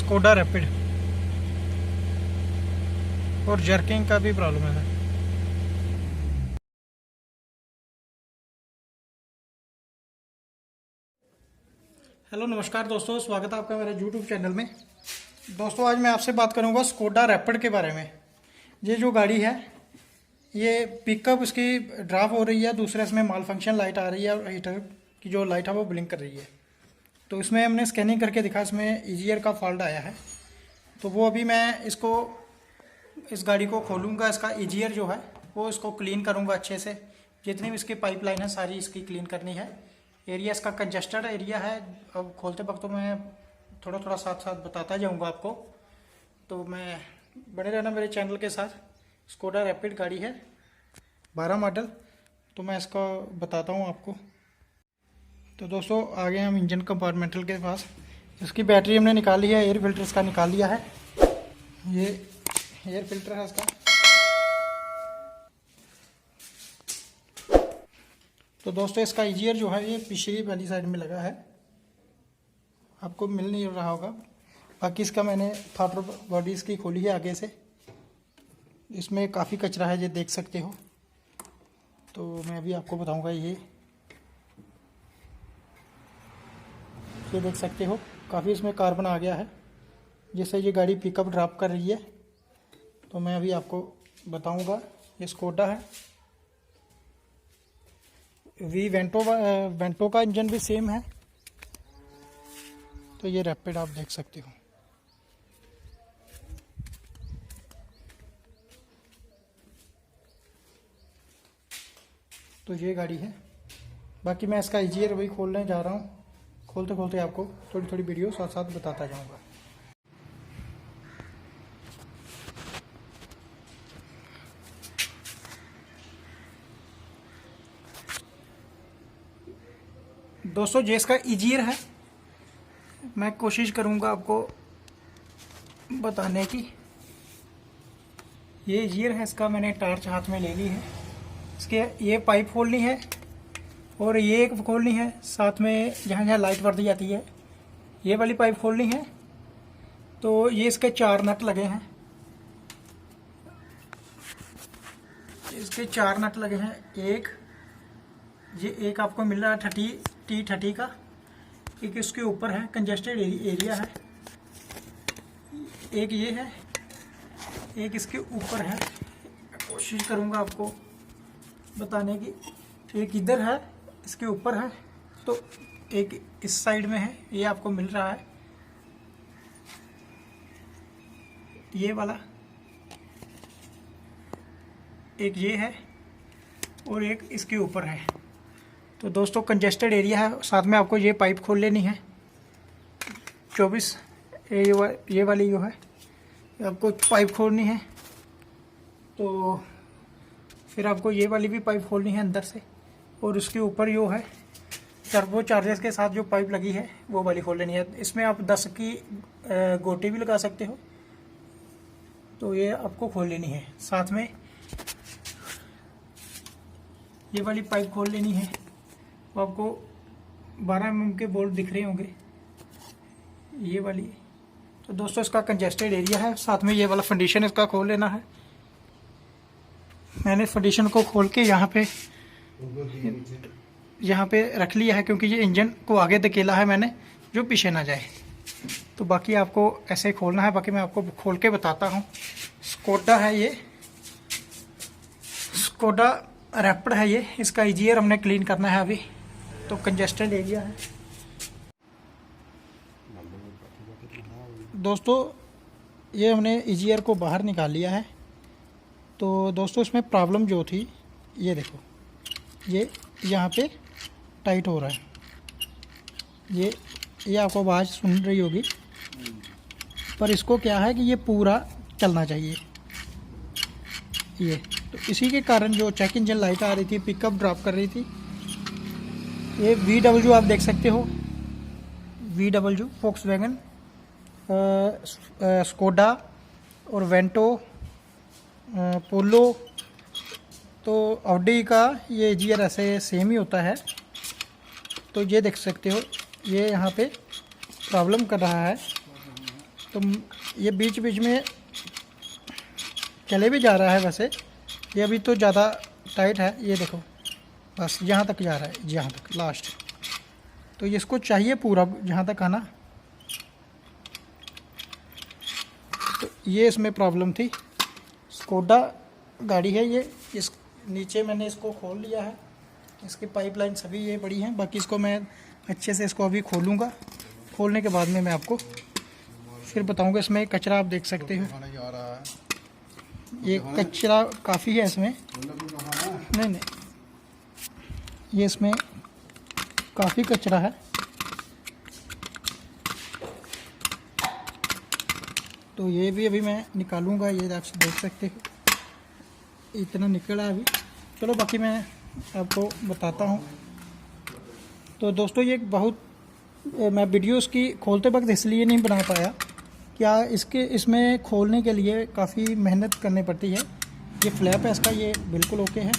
Skoda rapid और jerking का भी प्रॉब्लम है। हेलो नमस्कार दोस्तों, स्वागत है आपका मेरे यूट्यूब चैनल में। दोस्तों आज मैं आपसे बात करूंगा स्कोडा रैपिड के बारे में। ये जो गाड़ी है ये पिकअप इसकी ड्रॉप हो रही है, दूसरा इसमें माल फंक्शन लाइट आ रही है और हीटर की जो लाइट है वो ब्लिंक कर रही है। तो इसमें हमने स्कैनिंग करके देखा, इसमें ईजीआर का फॉल्ट आया है। तो वो अभी मैं इस गाड़ी को खोलूँगा, इसका ईजीआर जो है वो इसको क्लीन करूँगा अच्छे से। जितनी भी इसकी पाइपलाइन है सारी इसकी क्लीन करनी है। एरिया इसका कंजस्टेड एरिया है। अब खोलते वक्त तो मैं थोड़ा थोड़ा साथ साथ बताता जाऊँगा आपको, तो मैं बने रहना मेरे चैनल के साथ। स्कोडा रैपिड गाड़ी है 12 मॉडल, तो मैं इसका बताता हूँ आपको। तो दोस्तों आगे हम इंजन कंपार्टमेंटल के पास। इसकी बैटरी हमने निकाल ली है, एयर फिल्टर इसका निकाल लिया है। ये एयर फिल्टर है इसका। तो दोस्तों इसका ईजीआर जो है ये पिछली वाली साइड में लगा है, आपको मिल नहीं रहा होगा। बाकी इसका मैंने थ्रॉटल बॉडी इसकी खोली है आगे से। इसमें काफ़ी कचरा है, ये देख सकते हो। तो मैं अभी आपको बताऊंगा। ये देख सकते हो काफ़ी इसमें कार्बन आ गया है, जिससे ये गाड़ी पिकअप ड्रॉप कर रही है। तो मैं अभी आपको बताऊंगा। ये स्कोडा है, वेंटो का इंजन भी सेम है। तो ये रैपिड आप देख सकते हो। तो ये गाड़ी है। बाकी मैं इसका ईजीआर वही खोलने जा रहा हूँ। खोलते खोलते आपको थोड़ी थोड़ी वीडियो साथ साथ बताता जाऊँगा। दोस्तों ये इसका ईजीआर है, मैं कोशिश करूँगा आपको बताने की। ये ईजीआर है इसका, मैंने टार्च हाथ में ले ली है। इसके ये पाइप खोलनी है और ये एक खोलनी है, साथ में जहाँ जहाँ लाइट वर्दी जाती है ये वाली पाइप खोलनी है। तो ये इसके 4 नट लगे हैं, इसके 4 नट लगे हैं। एक आपको मिल रहा है T30 का, एक इसके ऊपर है, कंजेस्टेड एरिया है। एक ये है, एक इसके ऊपर है। कोशिश करूँगा आपको बताने की। एक इधर है, इसके ऊपर है। तो एक इस साइड में है, ये आपको मिल रहा है ये वाला। एक ये है और एक इसके ऊपर है। तो दोस्तों कंजेस्टेड एरिया है, साथ में आपको ये पाइप खोल लेनी है 24। ये वाली जो है आपको पाइप खोलनी है। तो फिर आपको ये वाली भी पाइप खोलनी है अंदर से, और उसके ऊपर जो है टर्बो चार्जर्स के साथ जो पाइप लगी है वो वाली खोल लेनी है। इसमें आप 10 की गोटी भी लगा सकते हो। तो ये आपको खोल लेनी है। साथ में ये वाली पाइप खोल लेनी है। तो आपको 12 mm के बोल्ट दिख रहे होंगे, ये वाली। तो दोस्तों इसका कंजेस्टेड एरिया है, साथ में ये वाला फंडिशन इसका खोल लेना है। मैंने फंडिशन को खोल के यहाँ पे रख लिया है, क्योंकि ये इंजन को आगे धकेला है मैंने, जो पीछे ना जाए। तो बाकी आपको ऐसे ही खोलना है। बाकी मैं आपको खोल के बताता हूँ। स्कोडा है ये, स्कोडा रैपिड है ये। इसका ईजीआर हमने क्लीन करना है अभी। तो कंजेस्टेड एरिया है दोस्तों। ये हमने ईजीआर को बाहर निकाल लिया है। तो दोस्तों इसमें प्रॉब्लम जो थी, ये देखो, ये यहाँ पे टाइट हो रहा है। ये आपको आवाज़ सुन रही होगी, पर इसको क्या है कि ये पूरा चलना चाहिए ये। तो इसी के कारण जो चेक इंजन लाइट आ रही थी, पिकअप ड्रॉप कर रही थी। ये VW आप देख सकते हो, VW वोक्सवैगन, स्कोडा और वेंटो, पोलो। तो ऑडी का ये ईजीआर ऐसे सेम ही होता है। तो ये देख सकते हो, ये यहाँ पे प्रॉब्लम कर रहा है। तो ये बीच बीच में चले भी जा रहा है। वैसे ये अभी तो ज़्यादा टाइट है, ये देखो बस यहाँ तक जा रहा है, यहाँ तक लास्ट। तो ये इसको चाहिए पूरा जहाँ तक आना। तो ये इसमें प्रॉब्लम थी। स्कोडा गाड़ी है ये, इस नीचे मैंने इसको खोल लिया है, इसकी पाइपलाइन सभी ये पड़ी हैं। बाकी इसको मैं अच्छे से इसको अभी खोलूँगा। खोलने के बाद में मैं आपको फिर बताऊँगा। इसमें कचरा आप देख सकते हो, ये कचरा काफ़ी है इसमें। नहीं, ये इसमें काफ़ी कचरा है। तो ये भी अभी मैं निकालूंगा। ये आप देख सकते हो इतना निकला अभी। चलो बाकी मैं आपको बताता हूँ। तो दोस्तों ये बहुत मैं वीडियोस की खोलते वक्त इसलिए नहीं बना पाया, क्या इसमें खोलने के लिए काफ़ी मेहनत करनी पड़ती है। ये फ्लैप है इसका, ये बिल्कुल ओके है,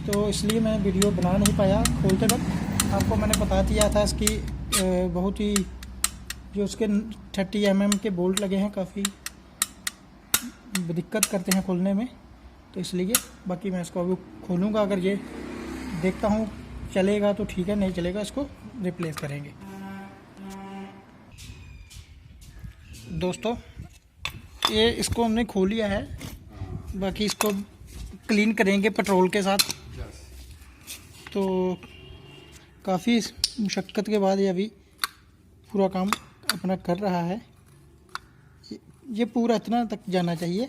तो इसलिए मैं वीडियो बना नहीं पाया खोलते वक्त। आपको मैंने बता दिया था इसकी बहुत ही जो उसके 30 mm के बोल्ट लगे हैं, काफ़ी दिक्कत करते हैं खोलने में, तो इसलिए। बाकी मैं इसको अभी खोलूँगा। अगर ये देखता हूँ चलेगा तो ठीक है, नहीं चलेगा इसको रिप्लेस करेंगे। दोस्तों ये इसको हमने खोल लिया है, बाकी इसको क्लीन करेंगे पेट्रोल के साथ। तो काफ़ी मुशक्क़त के बाद ये अभी पूरा काम अपना कर रहा है। ये पूरा इतना तक जाना चाहिए,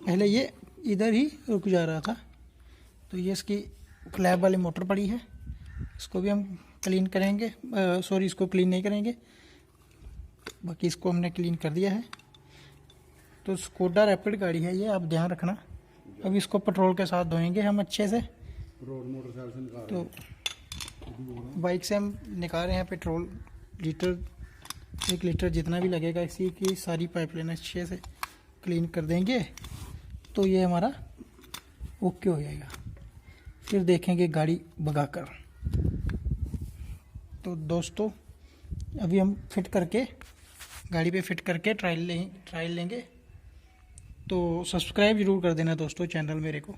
पहले ये इधर ही रुक जा रहा था। तो ये इसकी फ्लैप वाली मोटर पड़ी है, इसको भी हम क्लीन करेंगे। सॉरी, इसको क्लीन नहीं करेंगे, बाकी इसको हमने क्लीन कर दिया है। तो स्कोडा रैपिड गाड़ी है ये, आप ध्यान रखना। अभी इसको पेट्रोल के साथ धोएंगे हम अच्छे से। तो बाइक से हम निकाल रहे हैं पेट्रोल, 1 लीटर जितना भी लगेगा। इसी की सारी पाइपलाइन अच्छे से क्लीन कर देंगे तो ये हमारा ओके हो जाएगा। फिर देखेंगे गाड़ी भगाकर। तो दोस्तों अभी हम फिट करके गाड़ी पे फिट करके ट्रायल लेंगे। तो सब्सक्राइब ज़रूर कर देना दोस्तों चैनल मेरे को।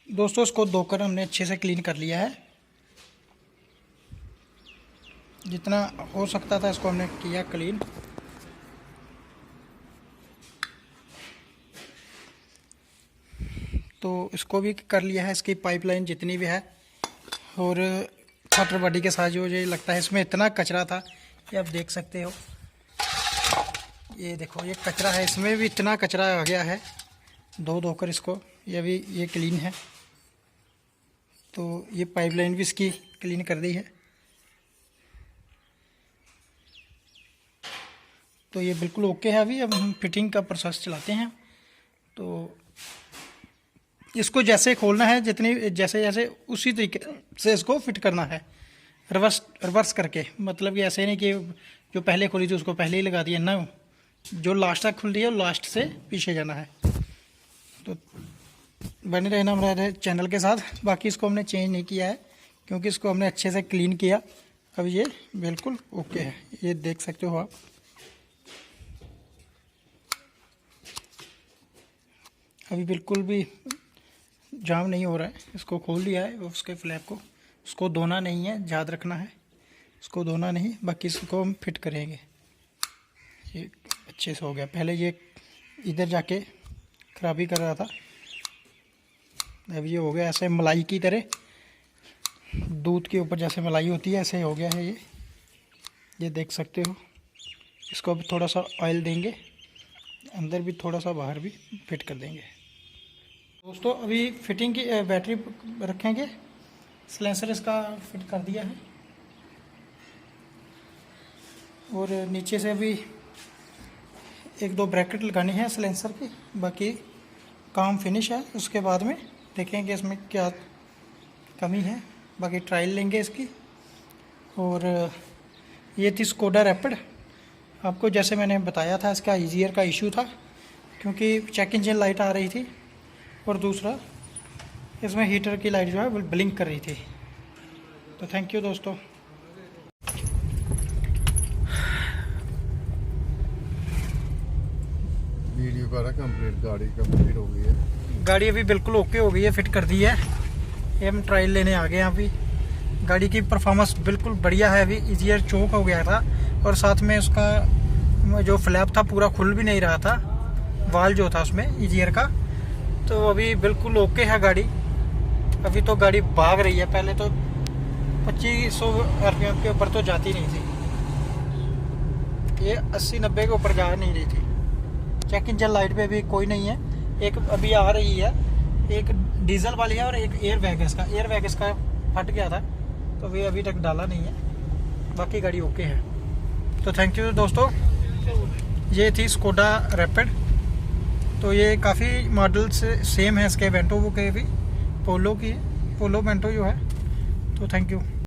दोस्तों इसको धोकर हमने अच्छे से क्लीन कर लिया है, जितना हो सकता था इसको हमने किया क्लीन। तो इसको भी कर लिया है, इसकी पाइपलाइन जितनी भी है। और वाटर बॉडी के साथ जो ये लगता है इसमें इतना कचरा था, ये आप देख सकते हो। ये देखो ये कचरा है, इसमें भी इतना कचरा आ गया है। धोकर इसको ये क्लीन है। तो ये पाइपलाइन भी इसकी क्लीन कर दी है। तो ये बिल्कुल ओके है। अभी अब हम फिटिंग का प्रोसेस चलाते हैं। तो इसको जैसे खोलना है, जैसे उसी तरीके से इसको फिट करना है, रिवर्स करके। मतलब कि ऐसे नहीं कि जो पहले खोली थी उसको पहले ही लगा दिया ना, जो लास्ट तक खुल रही है लास्ट से पीछे जाना है। तो बने रहना हमारे चैनल के साथ। बाकी इसको हमने चेंज नहीं किया है क्योंकि इसको हमने अच्छे से क्लीन किया। अब ये बिल्कुल ओके है, ये देख सकते हो आप। अभी बिल्कुल भी जाम नहीं हो रहा है। इसको खोल लिया है, उसके फ्लैप को, उसको धोना नहीं है, याद रखना है, इसको धोना नहीं। बाकी इसको हम फिट करेंगे। ये अच्छे से हो गया। पहले ये इधर जाके खराबी कर रहा था, अब ये हो गया ऐसे मलाई की तरह, दूध के ऊपर जैसे मलाई होती है ऐसे हो गया है ये देख सकते हो। इसको अभी थोड़ा सा ऑयल देंगे, अंदर भी थोड़ा सा बाहर भी फिट कर देंगे। दोस्तों अभी फिटिंग की बैटरी रखेंगे, सिलेंसर इसका फिट कर दिया है। और नीचे से भी 1-2 ब्रैकेट लगानी है सिलेंसर की। बाकी काम फिनिश है, उसके बाद में देखेंगे इसमें क्या कमी है। बाकी ट्रायल लेंगे इसकी। और ये थी स्कोडा रैपिड। आपको जैसे मैंने बताया था इसका ईजियर का इशू था, क्योंकि चेक इंजन लाइट आ रही थी और दूसरा इसमें हीटर की लाइट जो है वो ब्लिंक कर रही थी। तो थैंक यू दोस्तों। वीडियो का कंप्लीट, गाड़ी कंप्लीट हो गई है। गाड़ी अभी बिल्कुल ओके हो गई है, फिट कर दी है। ये हम ट्रायल लेने आ गए हैं अभी। गाड़ी की परफॉर्मेंस बिल्कुल बढ़िया है। अभी ईजीआर चौक हो गया था और साथ में उसका जो फ्लैप था पूरा खुल भी नहीं रहा था, वाल जो था उसमें ईजीआर का। तो अभी बिल्कुल ओके है गाड़ी। अभी तो गाड़ी भाग रही है, पहले तो 2500 RPM के ऊपर तो जाती नहीं थी, ये 80-90 के ऊपर जा नहीं रही थी। चेक इंजन लाइट पे भी कोई नहीं है। एक अभी आ रही है, एक डीजल वाली है और एक एयर बैग है इसका। एयर बैग इसका फट गया था तो वे अभी तक डाला नहीं है, बाकी गाड़ी ओके है। तो थैंक यू दोस्तों। ये थी स्कोडा रैपिड। तो ये काफ़ी मॉडल्स सेम है इसके, वेंटो के भी, पोलो की, पोलो वेंटो जो है। तो थैंक यू।